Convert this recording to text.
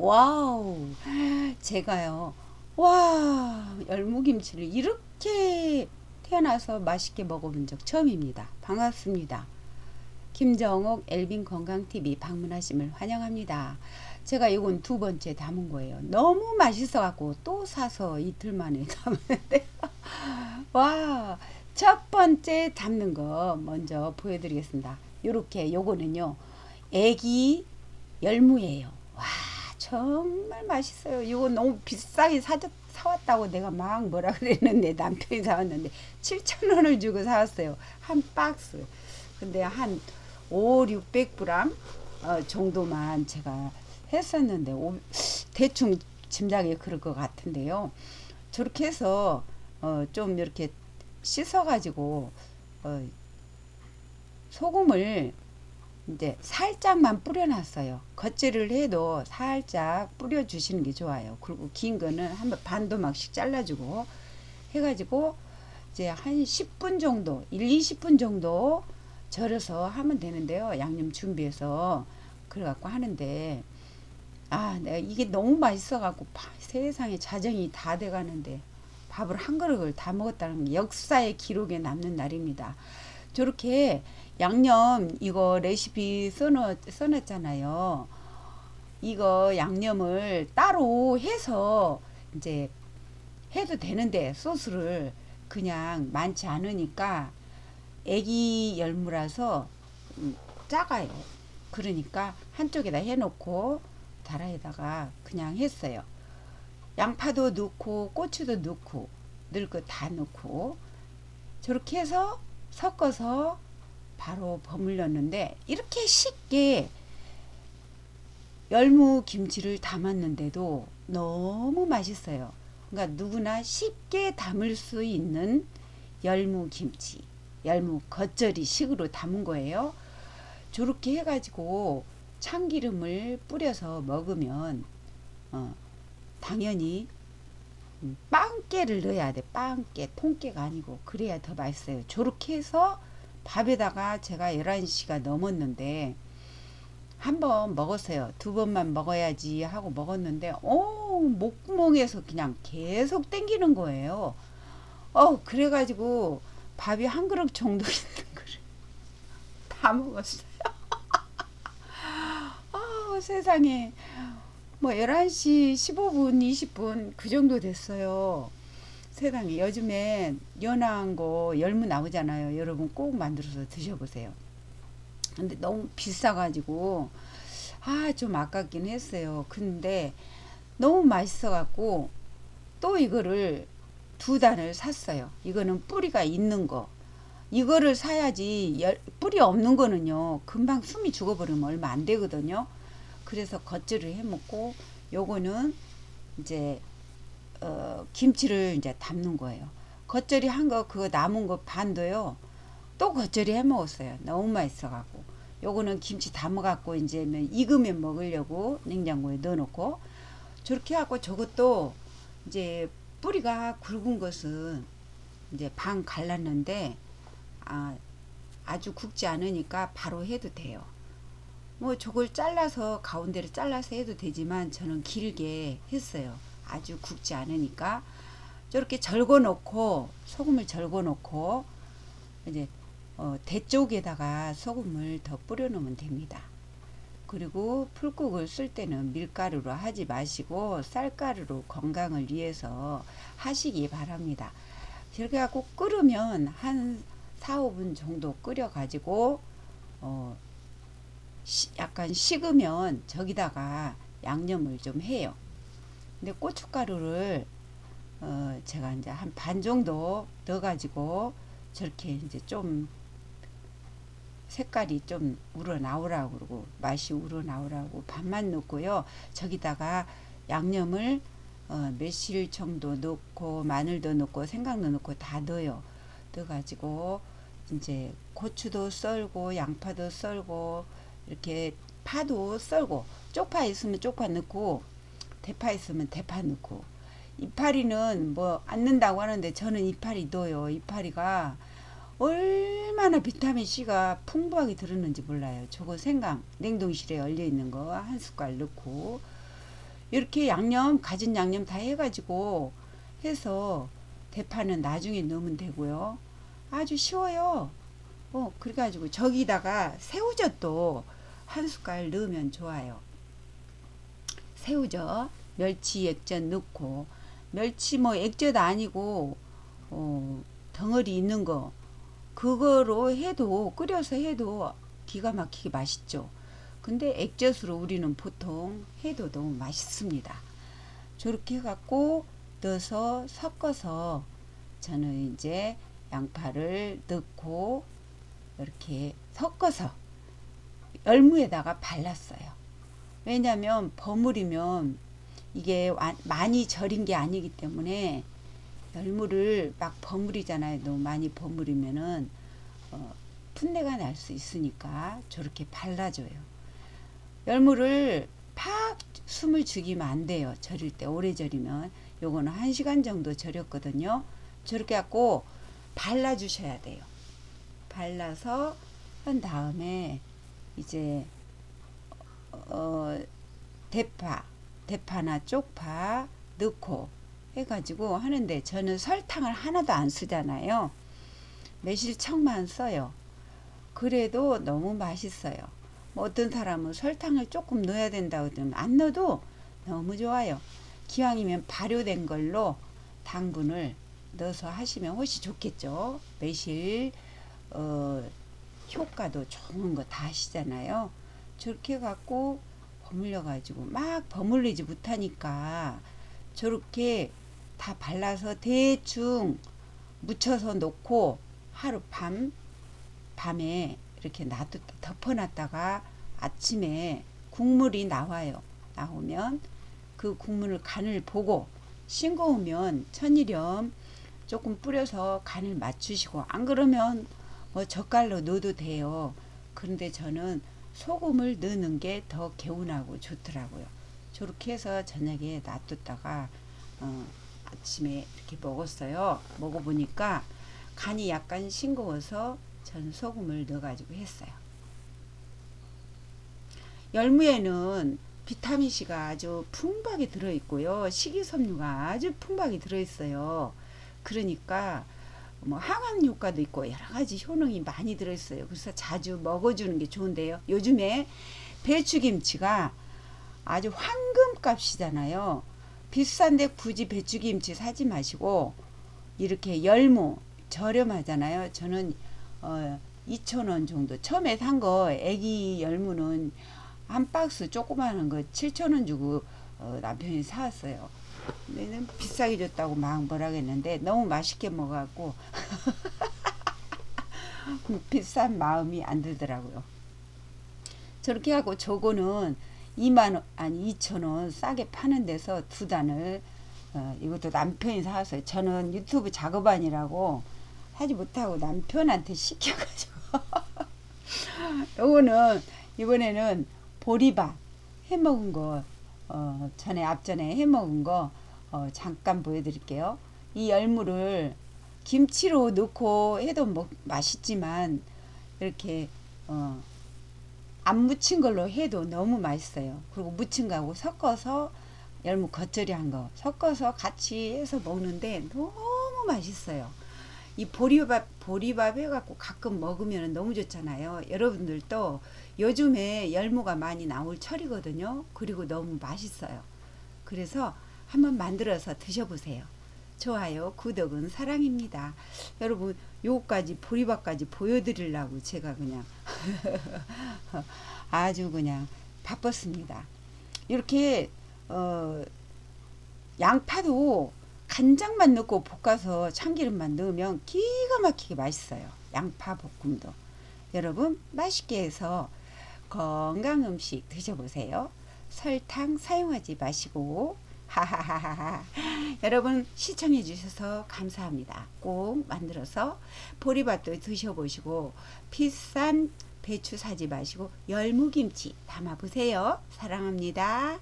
와우. 제가요. 와, 열무김치를 이렇게 태어나서 맛있게 먹어본 적 처음입니다. 반갑습니다. 김정옥 엘빈 건강TV 방문하심을 환영합니다. 제가 이건 두 번째 담은 거예요. 너무 맛있어갖고 또 사서 이틀 만에 담았는데, 와, 첫 번째 담는 거 먼저 보여드리겠습니다. 요렇게 요거는요, 애기 열무예요. 와, 정말 맛있어요. 이거 너무 비싸게 사왔다고 내가 막 뭐라 그랬는데 남편이 사왔는데 7,000원을 주고 사왔어요. 한 박스. 근데 한 5, 600g 정도만 제가 했었는데 대충 짐작이 그럴 것 같은데요. 저렇게 해서 좀 이렇게 씻어가지고 어, 소금을 이제 살짝만 뿌려놨어요. 겉질을 해도 살짝 뿌려주시는 게 좋아요. 그리고 긴 거는 한 반도막씩 잘라주고 해가지고 이제 한 10분 정도, 1, 20분 정도 절여서 하면 되는데요. 양념 준비해서 그래갖고 하는데 내가 이게 너무 맛있어갖고 세상에 자정이 다 돼가는데 밥을 한 그릇을 다 먹었다는 게 역사의 기록에 남는 날입니다. 저렇게 양념 이거 레시피 써놨잖아요. 이거 양념을 따로 해서 이제 해도 되는데 소스를 그냥 많지 않으니까 애기 열무라서 작아요. 그러니까 한쪽에다 해놓고 다라에다가 그냥 했어요. 양파도 넣고 고추도 넣고 넣을 거 다 넣고 저렇게 해서 섞어서 바로 버무렸는데 이렇게 쉽게 열무 김치를 담았는데도 너무 맛있어요. 그러니까 누구나 쉽게 담을 수 있는 열무 김치, 열무 겉절이 식으로 담은 거예요. 저렇게 해가지고 참기름을 뿌려서 먹으면 당연히 빵깨를 넣어야 돼. 빵깨, 통깨가 아니고 그래야 더 맛있어요. 저렇게 해서 밥에다가 제가 11시가 넘었는데 한 번 먹었어요. 두 번만 먹어야지 하고 먹었는데 목구멍에서 그냥 계속 땡기는 거예요. 그래가지고 밥이 한 그릇 정도 있는 거를 다 먹었어요. 세상에 뭐 11시 15분 20분 그 정도 됐어요. 세상에 요즘에 연한 거 열무 나오잖아요. 여러분 꼭 만들어서 드셔보세요. 근데 너무 비싸가지고 좀 아깝긴 했어요. 근데 너무 맛있어갖고 또 이거를 두 단을 샀어요. 이거는 뿌리가 있는 거. 이거를 사야지 뿌리 없는 거는요 금방 숨이 죽어버리면 얼마 안 되거든요. 그래서 겉절을 해먹고 요거는 이제 김치를 이제 담는 거예요. 겉절이 한 거 그거 남은 거 반도요. 또 겉절이 해 먹었어요. 너무 맛있어갖고. 요거는 김치 담아갖고 이제는 익으면 먹으려고 냉장고에 넣어놓고 저렇게 해갖고 저것도 이제 뿌리가 굵은 것은 이제 반 갈랐는데 아주 굵지 않으니까 바로 해도 돼요. 뭐 저걸 잘라서 가운데를 잘라서 해도 되지만 저는 길게 했어요. 아주 굵지 않으니까 저렇게 절거 놓고 소금을 절거 놓고 이제 대 쪽에다가 소금을 더 뿌려 놓으면 됩니다. 그리고 풀국을 쓸 때는 밀가루로 하지 마시고 쌀가루로 건강을 위해서 하시기 바랍니다. 이렇게 하고 끓으면 한 4, 5분 정도 끓여 가지고 약간 식으면 저기다가 양념을 좀 해요. 근데 고춧가루를 제가 이제 한 반 정도 넣어 가지고 저렇게 이제 좀 색깔이 좀 우러나오라고 그러고 맛이 우러나오라고 반만 넣고요. 저기다가 양념을 매실 정도 넣고 마늘도 넣고 생강도 넣고 다 넣어요. 넣어가지고 이제 고추도 썰고 양파도 썰고 이렇게 파도 썰고 쪽파 있으면 쪽파 넣고 대파 있으면 대파 넣고 이파리는 뭐 안 넣는다고 하는데 저는 이파리 넣어요. 이파리가 얼마나 비타민 C가 풍부하게 들었는지 몰라요. 저거 생강 냉동실에 얼려 있는 거 한 숟갈 넣고 이렇게 양념 가진 양념 다 해가지고 해서 대파는 나중에 넣으면 되고요. 아주 쉬워요. 그래가지고 저기다가 새우젓도 한 숟갈 넣으면 좋아요. 새우젓, 멸치 액젓 넣고, 멸치 뭐 액젓 아니고 덩어리 있는 거 그거로 해도 끓여서 해도 기가 막히게 맛있죠. 근데 액젓으로 우리는 보통 해도 너무 맛있습니다. 저렇게 해갖고 넣어서 섞어서 저는 이제 양파를 넣고 이렇게 섞어서 열무에다가 발랐어요. 왜냐면 버무리면 이게 많이 절인 게 아니기 때문에 열무를 막 버무리잖아요. 너무 많이 버무리면은 풋내가 날 수 있으니까 저렇게 발라줘요. 열무를 팍 숨을 죽이면 안 돼요. 절일 때 오래 절이면. 요거는 1시간 정도 절였거든요. 저렇게 갖고 발라주셔야 돼요. 발라서 한 다음에 이제 대파나 쪽파 넣고 해가지고 하는데 저는 설탕을 하나도 안 쓰잖아요. 매실청만 써요. 그래도 너무 맛있어요. 뭐 어떤 사람은 설탕을 조금 넣어야 된다고 하면 안 넣어도 너무 좋아요. 기왕이면 발효된 걸로 당분을 넣어서 하시면 훨씬 좋겠죠. 매실 효과도 좋은 거 다 아시잖아요. 저렇게 해갖고 버물려 가지고 막 버물리지 못하니까 저렇게 다 발라서 대충 묻혀서 놓고 하루 밤에 이렇게 덮어놨다가 아침에 국물이 나와요. 나오면 그 국물을 간을 보고 싱거우면 천일염 조금 뿌려서 간을 맞추시고, 안 그러면 뭐 젓갈로 넣어도 돼요. 그런데 저는 소금을 넣는 게 더 개운하고 좋더라고요. 저렇게 해서 저녁에 놔뒀다가 아침에 이렇게 먹었어요. 먹어보니까 간이 약간 싱거워서 전 소금을 넣어가지고 했어요. 열무에는 비타민C가 아주 풍부하게 들어있고요. 식이섬유가 아주 풍부하게 들어있어요. 그러니까 뭐 항암 효과도 있고 여러 가지 효능이 많이 들어있어요. 그래서 자주 먹어주는 게 좋은데요. 요즘에 배추김치가 아주 황금값이잖아요. 비싼데 굳이 배추김치 사지 마시고 이렇게 열무 저렴하잖아요. 저는 2,000원 정도 처음에 산 거 애기 열무는 한 박스 조그마한 거 7,000원 주고 남편이 사왔어요. 얘는 비싸게 줬다고 막 뭐라겠는데 너무 맛있게 먹어갖고 비싼 마음이 안 들더라고요. 저렇게 하고 저거는 2만원 아니 2,000원 싸게 파는 데서 두 단을 이것도 남편이 사왔어요. 저는 유튜브 작업하느라고 하지 못하고 남편한테 시켜가지고 요거는 이번에는 보리밥 해먹은 거 앞전에 해먹은 거 잠깐 보여드릴게요. 이 열무를 김치로 넣고 해도 맛있지만 이렇게 안 무친 걸로 해도 너무 맛있어요. 그리고 무친 거하고 섞어서 열무 겉절이 한 거 섞어서 같이 해서 먹는데 너무 맛있어요. 이 보리밥 해갖고 가끔 먹으면 너무 좋잖아요. 여러분들도 요즘에 열무가 많이 나올 철이거든요. 그리고 너무 맛있어요. 그래서 한번 만들어서 드셔보세요. 좋아요, 구독은 사랑입니다. 여러분 요까지 보리밥까지 보여드리려고 제가 그냥 아주 그냥 바빴습니다. 이렇게 양파도 간장만 넣고 볶아서 참기름만 넣으면 기가 막히게 맛있어요. 양파 볶음도. 여러분 맛있게 해서 건강 음식 드셔보세요. 설탕 사용하지 마시고 하하하하. 여러분 시청해 주셔서 감사합니다. 꼭 만들어서 보리밥도 드셔보시고 비싼 배추 사지 마시고 열무김치 담아 보세요. 사랑합니다.